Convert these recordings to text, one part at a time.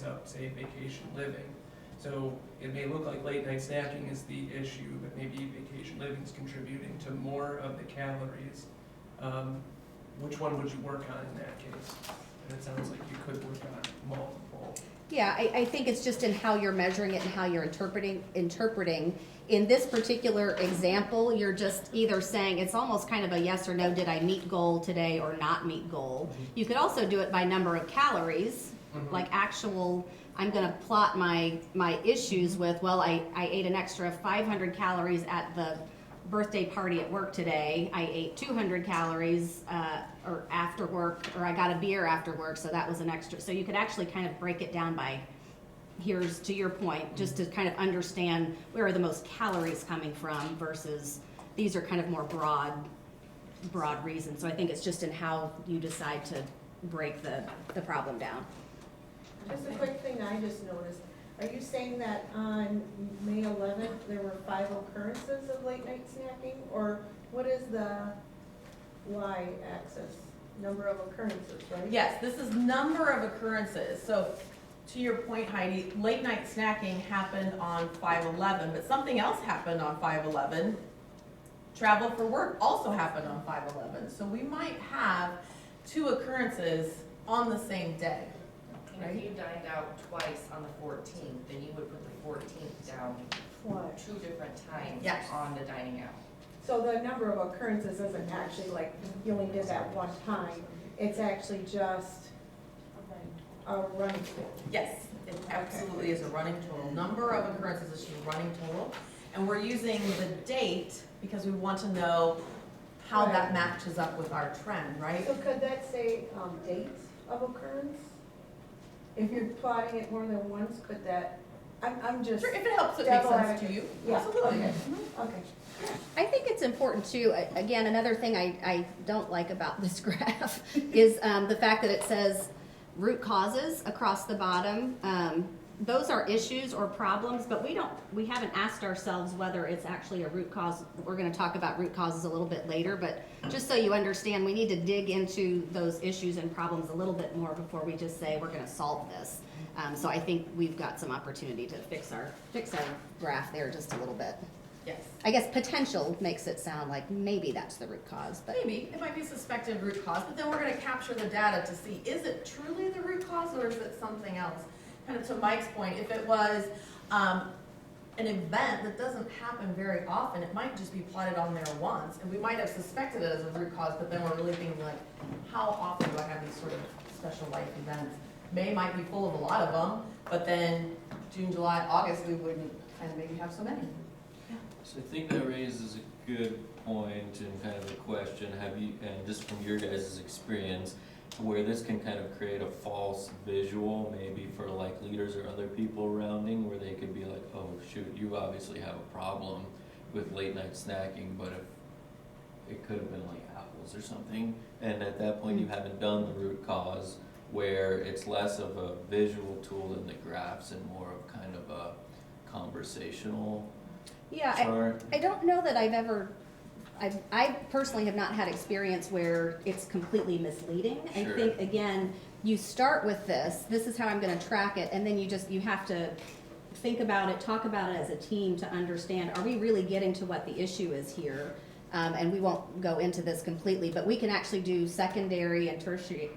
up, say, vacation living. So it may look like late night snacking is the issue, but maybe vacation living is contributing to more of the calories. Which one would you work on in that case? And it sounds like you could work on multiple. Yeah, I think it's just in how you're measuring it and how you're interpreting. In this particular example, you're just either saying, it's almost kind of a yes or no, did I meet goal today or not meet goal? You could also do it by number of calories, like actual, I'm gonna plot my issues with, well, I ate an extra 500 calories at the birthday party at work today. I ate 200 calories or after work, or I got a beer after work, so that was an extra. So you could actually kind of break it down by, here's to your point, just to kind of understand where are the most calories coming from versus these are kind of more broad reasons. So I think it's just in how you decide to break the problem down. Just a quick thing I just noticed. Are you saying that on May 11th, there were 5 occurrences of late night snacking? Or what is the y-axis? Number of occurrences, right? Yes, this is number of occurrences. So to your point, Heidi, late night snacking happened on 5/11, but something else happened on 5/11. Travel for work also happened on 5/11. So we might have 2 occurrences on the same day. And if you dined out twice on the 14th, then you would put the 14th down What? 2 different times Yes. on the dining out. So the number of occurrences isn't actually like you only did that one time. It's actually just a running total. Yes, it absolutely is a running total. Number of occurrences is just a running total. And we're using the date because we want to know how that Right. matches up with our trend, right? So could that say date of occurrence? If you're plotting it more than once, could that, I'm just. Sure, if it helps, it makes Devil sense to advocate. you. Yeah, Absolutely. okay. Mhm. Okay. I think it's important too, again, another thing I don't like about this graph is the fact that it says root causes across the bottom. Those are issues or problems, but we haven't asked ourselves whether it's actually a root cause. We're gonna talk about root causes a little bit later, but just so you understand, we need to dig into those issues and problems a little bit more before we just say we're gonna solve this. So I think we've got some opportunity to fix our graph there just a little bit. Yes. I guess potential makes it sound like maybe that's the root cause, but Maybe, it might be a suspected root cause, but then we're gonna capture the data to see, is it truly the root cause or is it something else? Kind of to Mike's point, if it was an event that doesn't happen very often, it might just be plotted on there once, and we might have suspected it as a root cause, but then we're really thinking like, how often do I have these sort of special life events? May might be full of a lot of them, but then June, July, August, we wouldn't kind of maybe have so many. So I think that raises a good point and kind of a question, have you, and just from your guys' experience, where this can kind of create a false visual maybe for like leaders or other people rounding, where they could be like, oh shoot, you obviously have a problem with late night snacking, but if it could have been like apples or something, and at that point you haven't done the root cause, where it's less of a visual tool in the graphs and more of kind of a conversational yeah, chart. I don't know that I personally have not had experience where it's completely misleading. I Sure. think, again, you start with this is how I'm gonna track it, and then you have to think about it, talk about it as a team to understand, are we really getting to what the issue is here? And we won't go into this completely, but we can actually do secondary and tertiary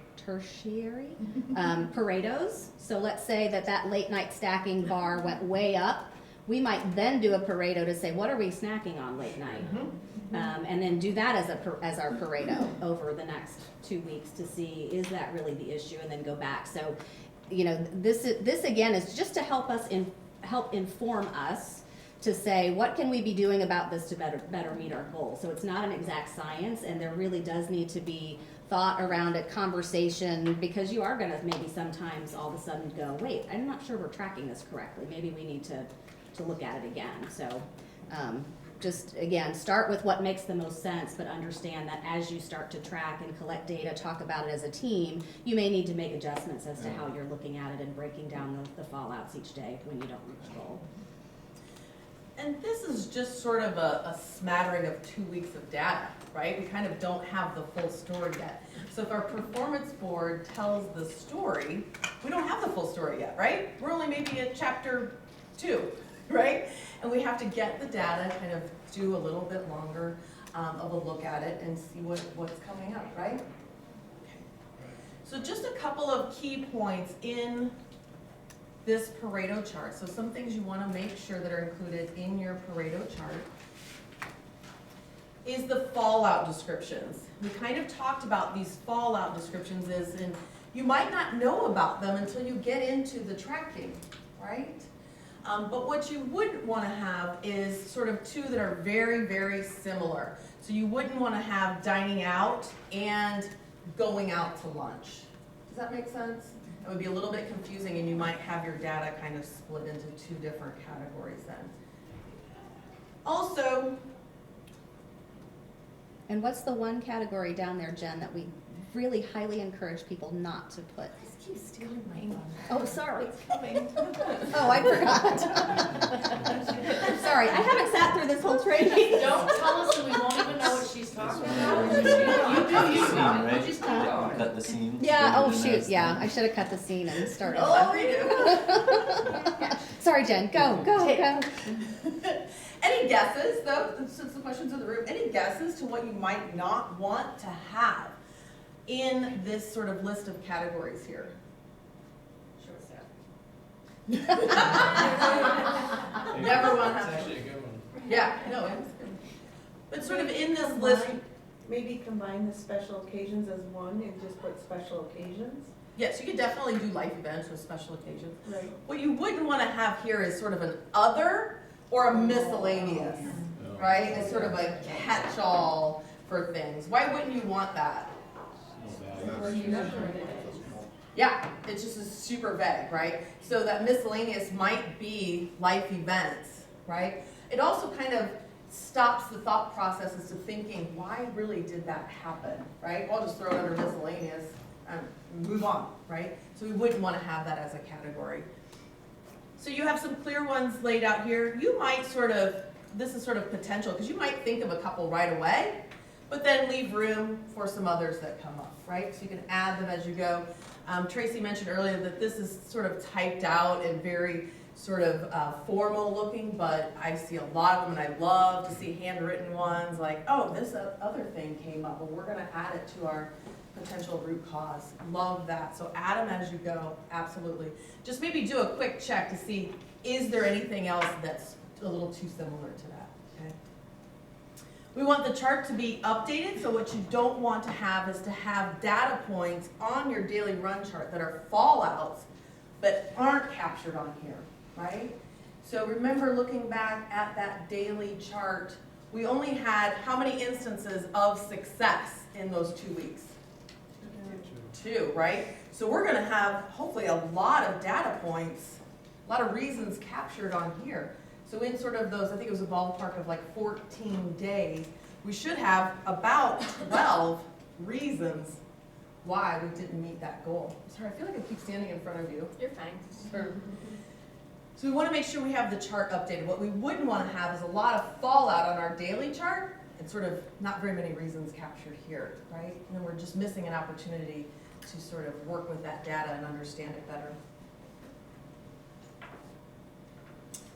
Paretos. So let's say that late night stacking bar went way up. We might then do a Pareto to say, what are we snacking on late night? And then do that as our Pareto over the next 2 weeks to see, is that really the issue, and then go back. So, this again is just to help inform us to say, what can we be doing about this to better meet our goals? So it's not an exact science, and there really does need to be thought around it, conversation, because you are gonna maybe sometimes all of a sudden go, wait, I'm not sure we're tracking this correctly. Maybe we need to look at it again. So just again, start with what makes the most sense, but understand that as you start to track and collect data, talk about it as a team, you may need to make adjustments as to how you're looking at it and breaking down the fallouts each day when you don't reach goal. And this is just sort of a smattering of 2 weeks of data, right? We kind of don't have the full story yet. So if our performance board tells the story, we don't have the full story yet, right? We're only maybe at chapter 2, right? And we have to get the data, kind of do a little bit longer of a look at it and see what's coming up, right? Okay. So just a couple of key points in this Pareto chart. So some things you want to make sure that are included in your Pareto chart is the fallout descriptions. We kind of talked about these fallout descriptions and you might not know about them until you get into the tracking, right? But what you wouldn't want to have is sort of two that are very, very similar. So you wouldn't want to have dining out and going out to lunch. Does that make sense? It would be a little bit confusing and you might have your data kind of split into two different categories then. Also, And what's the one category down there, Jen, that we really highly encourage people not to put? just keep stealing my email. Oh, sorry. It's coming. Oh, I forgot. Sorry, I haven't sat through this whole training. Don't tell us and we won't even know what she's talking about. You You Scene, right? just keep going. Cut the scene. Yeah, oh Maybe the shoot, next yeah, one. I should have cut the scene and started. Oh, redo. Sorry, Jen, go. Any guesses, though, since the questions in the room, any guesses to what you might not want to have in this sort of list of categories here? Short staff. Never want to It's have. actually a good one. Yeah, no, it's good. But sort of in this list, Maybe combine the special occasions as one and just put special occasions? yes, you could definitely do life events with special occasions. Right. What you wouldn't want to have here is sort of an other or a miscellaneous, right? It's sort of a catch-all for things. Why wouldn't you want that? Yeah, it's just super vague, right? So that miscellaneous might be life events, right? It also kind of stops the thought process as to thinking, why really did that happen, right? I'll just throw it under miscellaneous and move on, right? So we wouldn't want to have that as a category. So you have some clear ones laid out here. You might sort of, this is sort of potential, because you might think of a couple right away, but then leave room for some others that come up, right? So you can add them as you go. Tracy mentioned earlier that this is sort of typed out and very sort of formal looking, but I see a lot of them and I love to see handwritten ones like, oh, this other thing came up, well, we're gonna add it to our potential root cause. Love that. So add them as you go, absolutely. Just maybe do a quick check to see, is there anything else that's a little too similar to that, okay? We want the chart to be updated, so what you don't want to have is to have data points on your daily run chart that are fallouts but aren't captured on here, right? So remember looking back at that daily chart, we only had how many instances of success in those 2 weeks? 2, right? So we're gonna have hopefully a lot of data points, a lot of reasons captured on here. So in sort of those, I think it was a ballpark of like 14 days, we should have about 12 reasons why we didn't meet that goal. Sorry, I feel like I keep standing in front of you. You're fine. So we want to make sure we have the chart updated. What we wouldn't want to have is a lot of fallout on our daily chart and sort of not very many reasons captured here, right? And then we're just missing an opportunity to sort of work with that data and understand it better.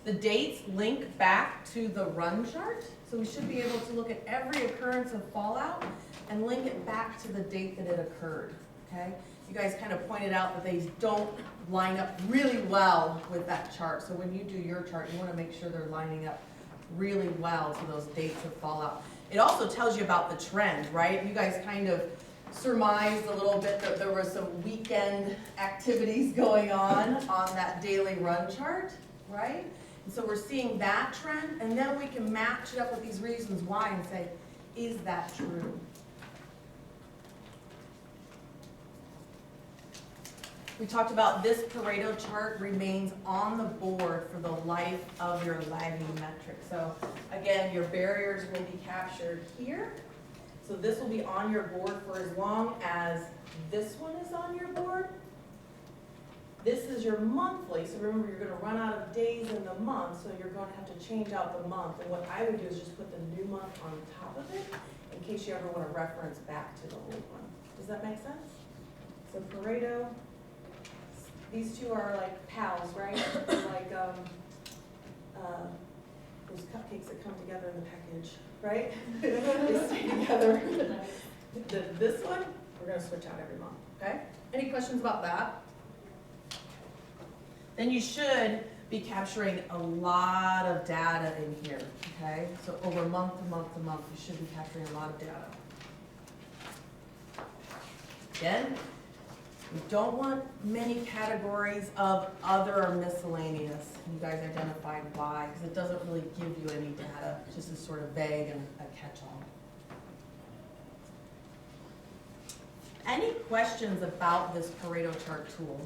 The dates link back to the run chart, so we should be able to look at every occurrence of fallout and link it back to the date that it occurred, okay? You guys kind of pointed out that they don't line up really well with that chart, so when you do your chart, you want to make sure they're lining up really well to those dates of fallout. It also tells you about the trend, right? You guys kind of surmised a little bit that there were some weekend activities going on that daily run chart, right? And so we're seeing that trend, and then we can match it up with these reasons why and say, is that true? We talked about this Pareto chart remains on the board for the life of your lagging metric. So again, your barriers will be captured here. So this will be on your board for as long as this one is on your board. This is your monthly, so remember, you're gonna run out of days in the month, so you're gonna have to change out the month. And what I would do is just put the new month on top of it, in case you ever wanna reference back to the old one. Does that make sense? So Pareto, these two are like pals, right? They're like, those cupcakes that come together in the package, right? They stay together. This one, we're gonna switch out every month, okay? Any questions about that? Then you should be capturing a lot of data in here, okay? So over month to month to month, you should be capturing a lot of data. Again, we don't want many categories of other or miscellaneous. You guys identified why, because it doesn't really give you any data, it just is sort of vague and a catch-all. Any questions about this Pareto chart tool?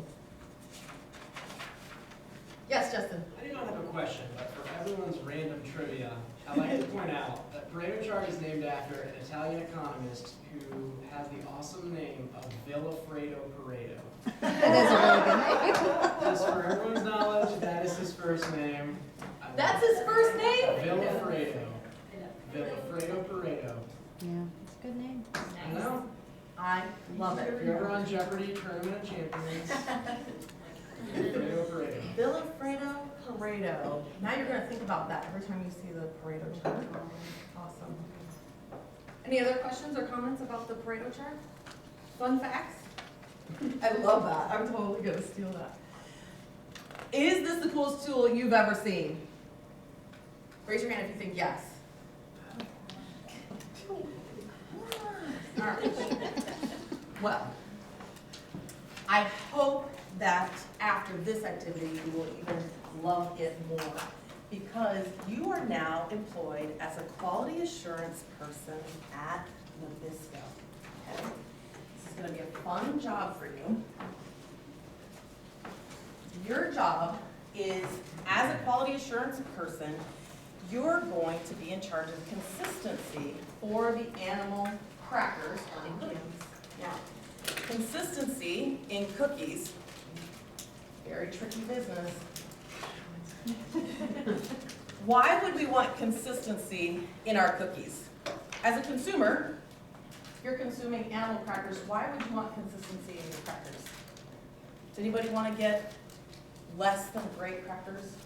Yes, Justin? I do not have a question, but for everyone's random trivia, I'd like to point out that Pareto chart is named after an Italian economist who has the awesome name of Villafredo Pareto. That is a really good name. Just for everyone's knowledge, that is his first name. That's his first name? Villafredo. Villafredo Pareto. Yeah, it's a good name. I know. I love If it. you're ever on Jeopardy Tournament of Champions, Villafredo Pareto. Villafredo Pareto. Now you're gonna think about that every time you see the Pareto chart. Awesome. Any other questions or comments about the Pareto chart? Fun facts? I love that. I'm totally gonna steal that. Is this the coolest tool you've ever seen? Raise your hand if you think yes. All right. Well, I hope that after this activity, you will even love it more, because you are now employed as a quality assurance person at Nabisco. Okay? This is gonna be a fun job for you. Your job is, as a quality assurance person, you're going to be in charge of consistency for the animal crackers in cookies. Now, consistency in cookies, very tricky business. Why would we want consistency in our cookies? As a consumer, if you're consuming animal crackers, why would you want consistency in your crackers? Does anybody want to get less than great crackers?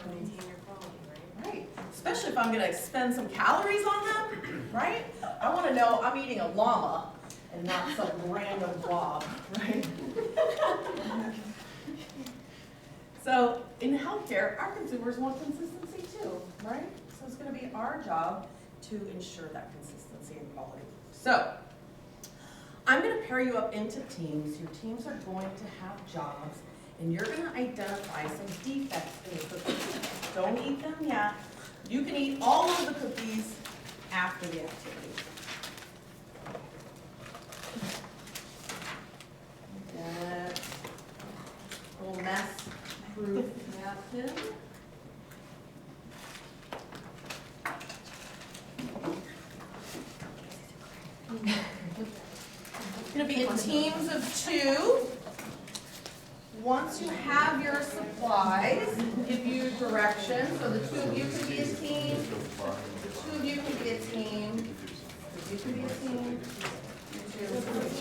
Maintain your quality, right? Right, especially if I'm gonna expend some calories on them, right? I wanna know I'm eating a llama and not some random blob, right? So in healthcare, our consumers want consistency too, right? So it's gonna be our job to ensure that consistency and quality. So I'm gonna pair you up into teams. Your teams are going to have jobs, and you're gonna identify some defects in the cookies. Don't eat them yet. You can eat all of the cookies after the activity. Get a little mess-proof napkin. It's gonna be in teams of 2. Once you have your supplies, give you directions. So the 2 of you can be a team, the 2 of you can be a team, you can be a team,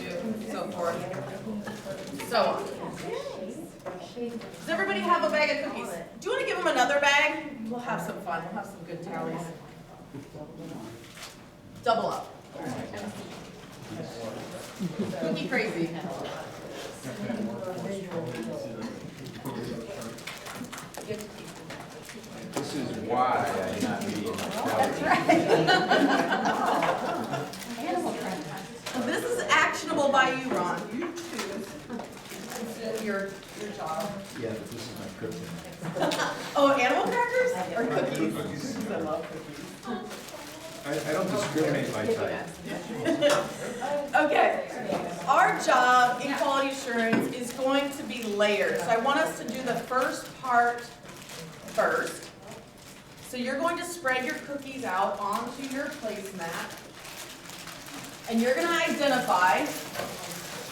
you, so forth, so on. Does everybody have a bag of cookies? Do you want to give them another bag? We'll have some fun. We'll have some good tallies. Double up. Cookie crazy. This is why I'm not being So this is actionable by you, Ron. You choose your job. Yeah, but this is my cooking. Oh, animal crackers or cookies? I love cookies. I don't discriminate by type. Okay, our job in quality assurance is going to be layered. So I want us to do the first part first. So you're going to spread your cookies out onto your placemat. And you're going to identify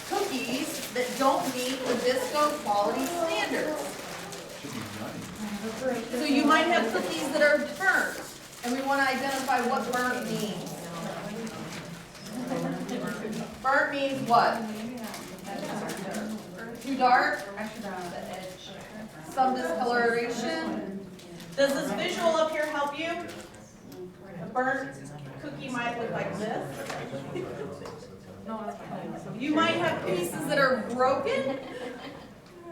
cookies that don't meet Nabisco quality standards. Should be none. So you might have cookies that are burnt, and we want to identify what burnt means. Burnt means what? Too dark? Some discoloration? Does this visual up here help you? A burnt cookie might look like this. You might have pieces that are broken.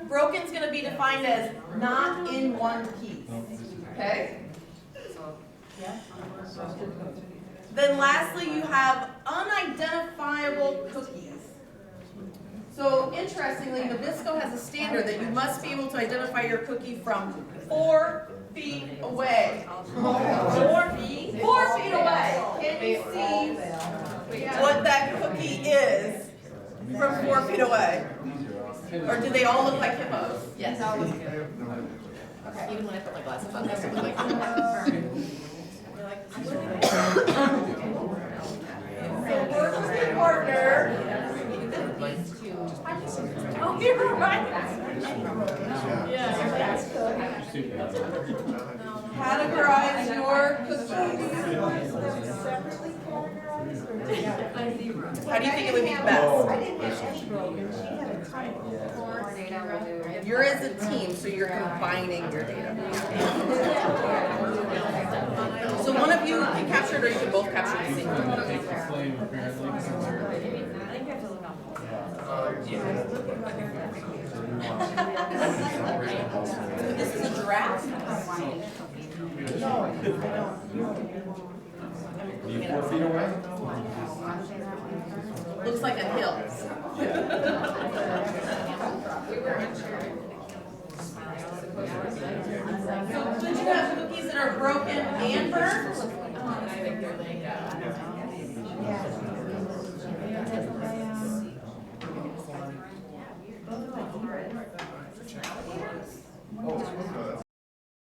Broken's gonna be defined as not in one piece, okay? Then lastly, you have unidentifiable cookies. So interestingly, Nabisco has a standard that you must be able to identify your cookie from 4 feet away. 4 feet? 4 feet away. Can you see what that cookie is from 4 feet away? Or do they all look like hippos? Yes. Even when I put my glasses on, they look like. Working partner. Oh, you're right. Categorize your cookies. Separately categorized or? How do you think it would be best? I didn't have any broken, she had a ton. You're as a team, so you're combining your data. So one of you can capture it, or you can both capture the same one. Take the flame apparently. This is a giraffe. Be 4 feet away? Looks like a hill. So could you have cookies that are broken and burnt?